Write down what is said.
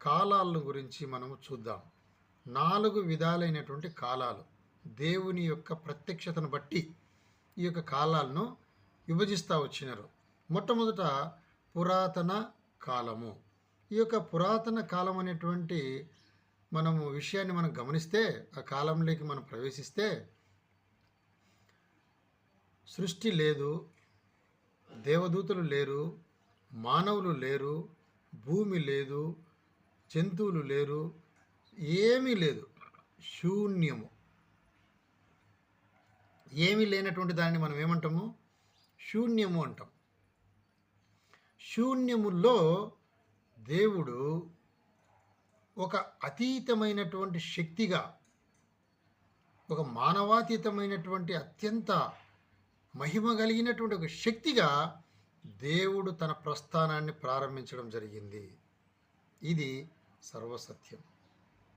కాలాలను గురించి మనము చూద్దాం. 4 విధాలైనటువంటి కాలాలు. దేవుని యొక్క ప్రత్యక్షతను బట్టి ఈ యొక్క కాలాలను విభజిస్తా వచ్చినారు. మొట్టమొదట పురాతన కాలము. ఈ యొక్క పురాతన కాలం అనేటువంటి విషయాన్ని మనం గమనిస్తే, ఆ కాలంలోకి మనం ప్రవేశిస్తే, సృష్టి లేదు, దేవదూతలు లేరు, మానవులు లేరు, భూమి లేదు, జంతువులు లేరు, ఏమీ లేదు, శూన్యము. ఏమీ లేనటువంటి దాన్ని మనం ఏమంటాము? శూన్యము అంటాం. శూన్యములో దేవుడు ఒక అతీతమైనటువంటి శక్తిగా, ఒక మానవాతీతమైనటువంటి అత్యంత మహిమ కలిగినటువంటి ఒక శక్తిగా దేవుడు తన ప్రస్థానాన్ని ప్రారంభించడం జరిగింది. ఇది సర్వసత్యం.